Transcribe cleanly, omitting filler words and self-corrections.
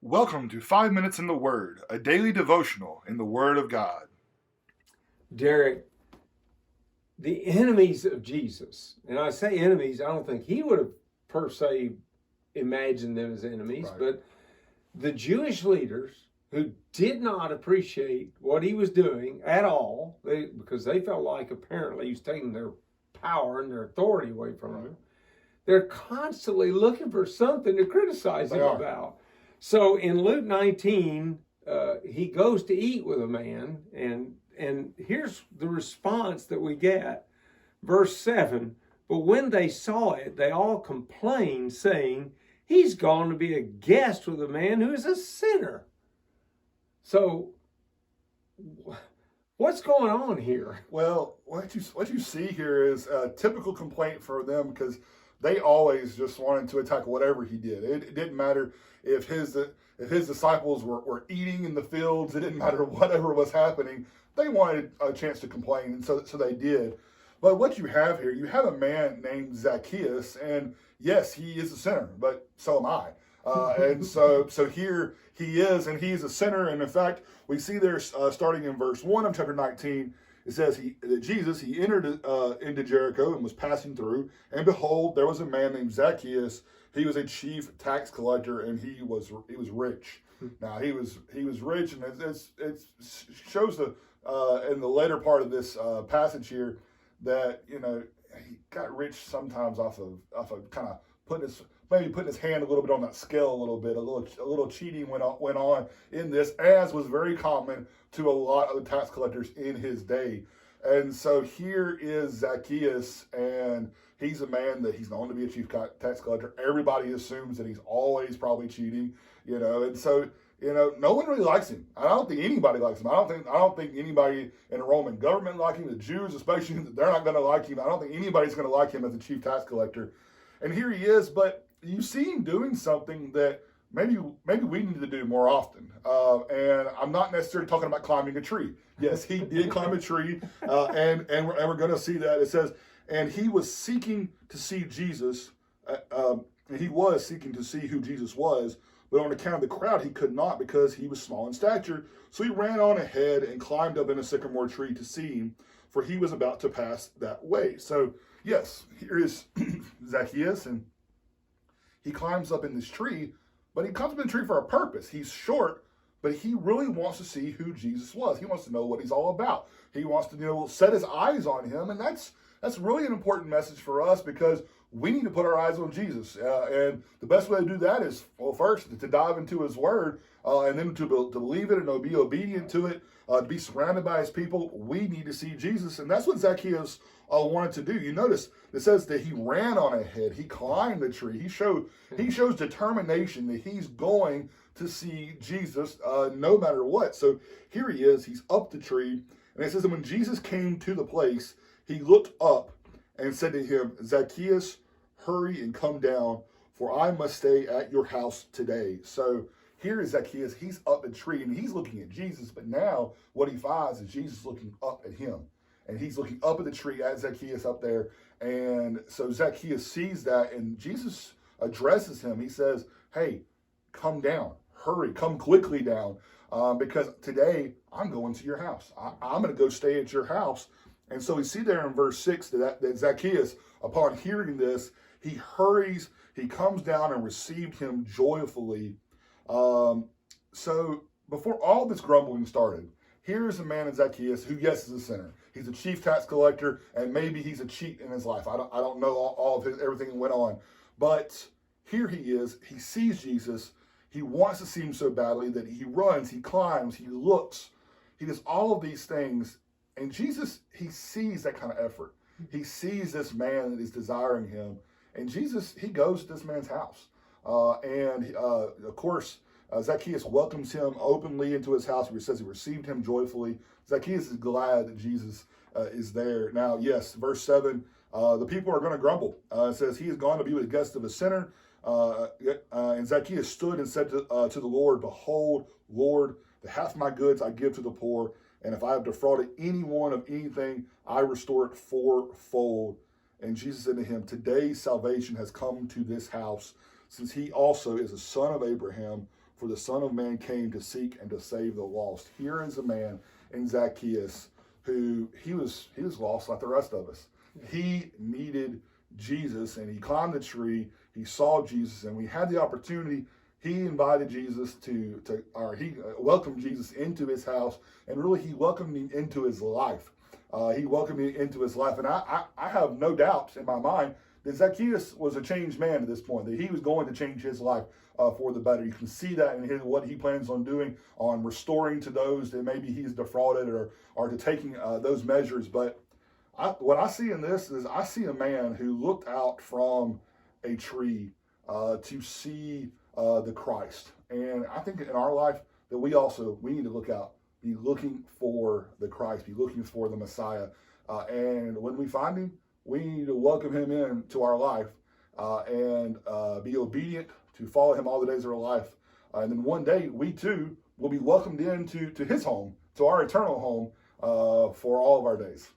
Welcome to 5 Minutes in the Word, a daily devotional in the Word of God. Derek, the enemies of Jesus, and I say enemies, I don't think he would have per se imagined them as enemies, Right. but the Jewish leaders who did not appreciate what he was doing at all, because they felt like apparently he was taking their power and their authority away from them, they're constantly looking for something to criticize him about. So in Luke 19, he goes to eat with a man, and here's the response that we get. Verse 7, but when they saw it, they all complained, saying, he's gone to be a guest with a man who is a sinner. So what's going on here? Well, what you see here is a typical complaint for them because they always just wanted to attack whatever he did. It didn't matter if his disciples were eating in the fields. It didn't matter whatever was happening. They wanted a chance to complain, and so they did. But what you have here, you have a man named Zacchaeus, and yes, he is a sinner, but so am I. And so here he is, and he's a sinner. And in fact, we see there, starting in verse 1 of chapter 19, it says that Jesus, he entered into Jericho and was passing through, and behold, there was a man named Zacchaeus. He was a chief tax collector, and he was rich. Now he was rich, and it shows in the later part of this passage here that he got rich sometimes off of kind of putting his hand a little bit on that scale a little bit. A little cheating went on in this, as was very common to a lot of the tax collectors in his day. And so here is Zacchaeus, and he's a man that he's known to be a chief tax collector. Everybody assumes that he's always probably cheating, and so no one really likes him. I don't think anybody likes him. I don't think anybody in the Roman government like him. The Jews, especially, they're not going to like him. I don't think anybody's going to like him as a chief tax collector. And here he is, but you see him doing something that maybe we need to do more often. And I'm not necessarily talking about climbing a tree. Yes, he did climb a tree, and we're going to see that. It says, and he was seeking to see Jesus. He was seeking to see who Jesus was, but on account of the crowd, he could not because he was small in stature. So he ran on ahead and climbed up in a sycamore tree to see him, for he was about to pass that way. So yes, here is Zacchaeus, and he climbs up in this tree, but he comes up in the tree for a purpose. He's short, but he really wants to see who Jesus was. He wants to know what he's all about. He wants to set his eyes on him, and that's really an important message for us because we need to put our eyes on Jesus. And the best way to do that is, well, first, to dive into his word, and then to believe it and to be obedient to it, to be surrounded by his people. We need to see Jesus. And that's what Zacchaeus wanted to do. You notice it says that he ran on ahead. He climbed the tree. He shows determination that he's going to see Jesus no matter what. So here he is. He's up the tree. And it says that when Jesus came to the place, he looked up and said to him, Zacchaeus, hurry and come down, for I must stay at your house today. So here is Zacchaeus. He's up the tree and he's looking at Jesus, but now what he finds is Jesus looking up at him. And he's looking up at the tree at Zacchaeus up there. And so Zacchaeus sees that, and Jesus addresses him. He says, hey, come down, hurry, come quickly down, because today I'm going to your house. I'm going to go stay at your house. And so we see there in verse 6 that Zacchaeus, upon hearing this, he hurries, he comes down and received him joyfully. So before all this grumbling started, here's a man in Zacchaeus who, yes, is a sinner. He's a chief tax collector, and maybe he's a cheat in his life. I don't know all of everything that went on. But here he is. He sees Jesus. He wants to see him so badly that he runs, he climbs, he looks. He does all of these things. And Jesus, he sees that kind of effort. He sees this man that is desiring him. And Jesus, he goes to this man's house. Of course, Zacchaeus welcomes him openly into his house. Where he says he received him joyfully. Zacchaeus is glad that Jesus is there. Now, yes, verse 7, the people are going to grumble. It says he is gone to be with the guest of a sinner. And Zacchaeus stood and said to the Lord, behold, Lord, the half of my goods I give to the poor. And if I have defrauded anyone of anything, I restore it fourfold. And Jesus said to him, today salvation has come to this house, since he also is a son of Abraham. for the Son of Man came to seek and to save the lost. Here is a man in Zacchaeus who he was lost like the rest of us. He needed Jesus, and he climbed the tree. He saw Jesus, and we had the opportunity. He invited Jesus or he welcomed Jesus into his house, and really he welcomed him into his life. He welcomed him into his life, and I have no doubt in my mind that Zacchaeus was a changed man at this point, that he was going to change his life for the better. You can see that in what he plans on doing, on restoring to those that maybe he's defrauded, or to taking those measures. But what I see in this is I see a man who looked out from a tree to see the Christ. And I think in our life that we need to look out, be looking for the Christ, be looking for the Messiah. And when we find him, we need to welcome him into our life and be obedient to follow him all the days of our life. And then one day we too will be welcomed into his home, to our eternal home for all of our days.